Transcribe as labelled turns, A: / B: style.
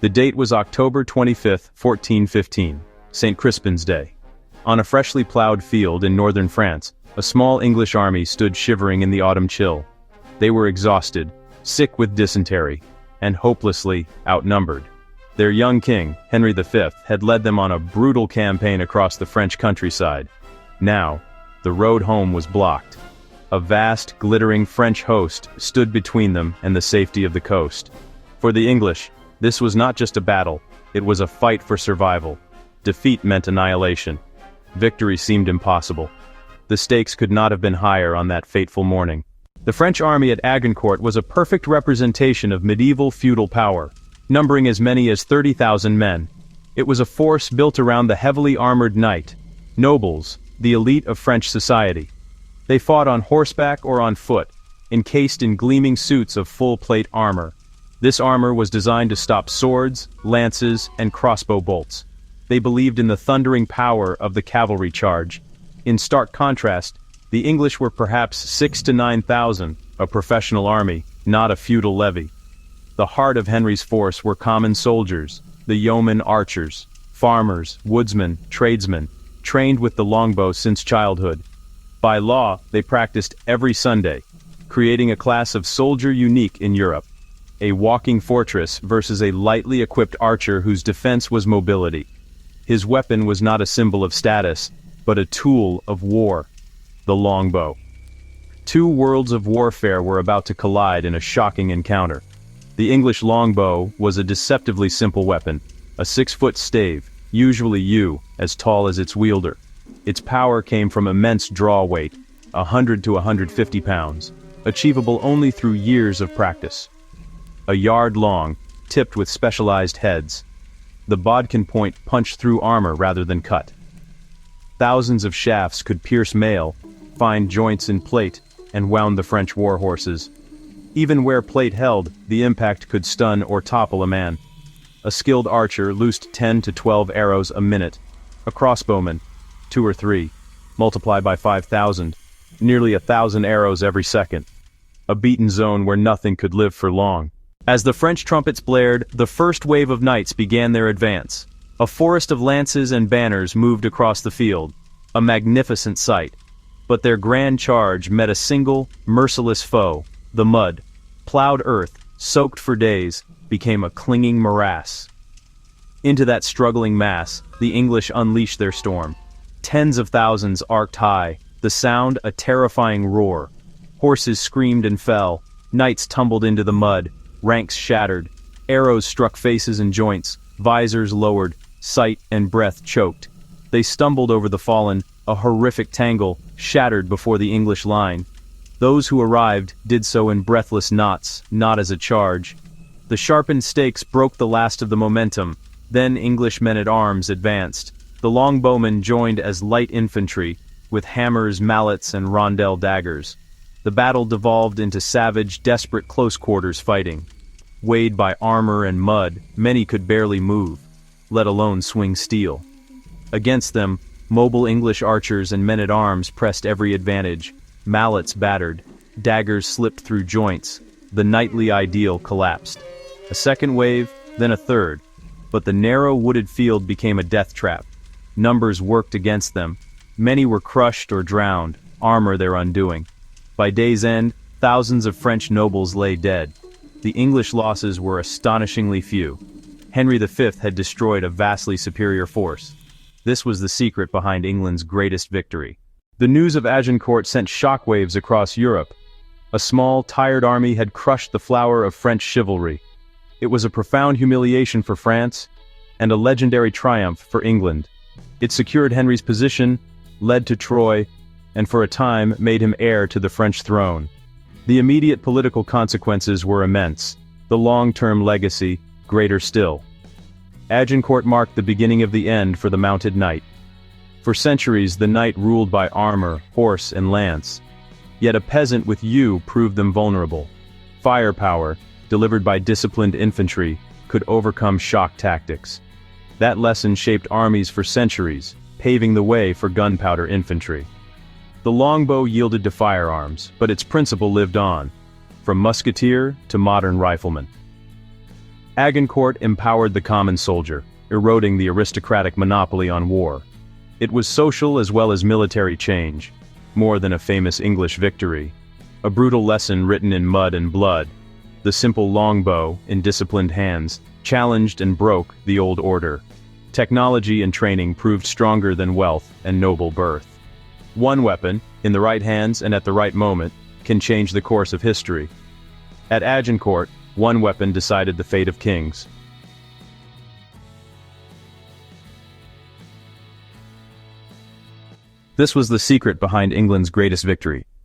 A: The date was October 25, 1415, St. Crispin's Day. On a freshly plowed field in northern France, a small English army stood shivering in the autumn chill. They were exhausted, sick with dysentery, and hopelessly outnumbered. Their young king, Henry V, had led them on a brutal campaign across the French countryside. Now, the road home was blocked. A vast, glittering French host stood between them and the safety of the coast. For the English, this was not just a battle, it was a fight for survival. Defeat meant annihilation. Victory seemed impossible. The stakes could not have been higher on that fateful morning. The French army at Agincourt was a perfect representation of medieval feudal power, numbering as many as 30,000 men. It was a force built around the heavily armored knight, nobles, the elite of French society. They fought on horseback or on foot, encased in gleaming suits of full-plate armor. This armor was designed to stop swords, lances, and crossbow bolts. They believed in the thundering power of the cavalry charge. In stark contrast, the English were perhaps 6,000 to 9,000, a professional army, not a feudal levy. The heart of Henry's force were common soldiers, the yeoman archers, farmers, woodsmen, tradesmen, trained with the longbow since childhood. By law, they practiced every Sunday, creating a class of soldier unique in Europe. A walking fortress versus a lightly equipped archer whose defense was mobility. His weapon was not a symbol of status, but a tool of war, the longbow. Two worlds of warfare were about to collide in a shocking encounter. The English longbow was a deceptively simple weapon, a 6-foot stave, usually as tall as its wielder. Its power came from immense draw weight, 100 to 150 pounds, achievable only through years of practice. A yard long, tipped with specialized heads. The bodkin point punched through armor rather than cut. Thousands of shafts could pierce mail, find joints in plate, and wound the French war horses. Even where plate held, the impact could stun or topple a man. A skilled archer loosed 10 to 12 arrows a minute. A crossbowman, 2 or 3, multiply by 5,000, nearly 1,000 arrows every second. A beaten zone where nothing could live for long. As the French trumpets blared, the first wave of knights began their advance. A forest of lances and banners moved across the field, a magnificent sight. But their grand charge met a single, merciless foe, the mud. Plowed earth, soaked for days, became a clinging morass. Into that struggling mass, the English unleashed their storm. Tens of thousands arced high, the sound a terrifying roar. Horses screamed and fell, knights tumbled into the mud, ranks shattered, arrows struck faces and joints, visors lowered, sight and breath choked. They stumbled over the fallen, a horrific tangle, shattered before the English line. Those who arrived did so in breathless knots, not as a charge. The sharpened stakes broke the last of the momentum, then English men-at-arms advanced. The longbowmen joined as light infantry, with hammers, mallets, and rondel daggers. The battle devolved into savage, desperate close-quarters fighting. Weighed by armor and mud, many could barely move, let alone swing steel. Against them, mobile English archers and men-at-arms pressed every advantage. Mallets battered, daggers slipped through joints. The knightly ideal collapsed. A second wave, then a third. But the narrow wooded field became a death trap. Numbers worked against them. Many were crushed or drowned, armor their undoing. By day's end, thousands of French nobles lay dead. The English losses were astonishingly few. Henry V had destroyed a vastly superior force. This was the secret behind England's greatest victory. The news of Agincourt sent shockwaves across Europe. A small, tired army had crushed the flower of French chivalry. It was a profound humiliation for France, and a legendary triumph for England. It secured Henry's position, led to Troy, and for a time made him heir to the French throne. The immediate political consequences were immense, the long-term legacy greater still. Agincourt marked the beginning of the end for the mounted knight. For centuries the knight ruled by armor, horse, and lance. Yet a peasant with yew proved them vulnerable. Firepower, delivered by disciplined infantry, could overcome shock tactics. That lesson shaped armies for centuries, paving the way for gunpowder infantry. The longbow yielded to firearms, but its principle lived on, from musketeer to modern rifleman. Agincourt empowered the common soldier, eroding the aristocratic monopoly on war. It was social as well as military change, more than a famous English victory. A brutal lesson written in mud and blood. The simple longbow, in disciplined hands, challenged and broke the old order. Technology and training proved stronger than wealth and noble birth. One weapon, in the right hands and at the right moment, can change the course of history. At Agincourt, one weapon decided the fate of kings. This was the secret behind England's greatest victory.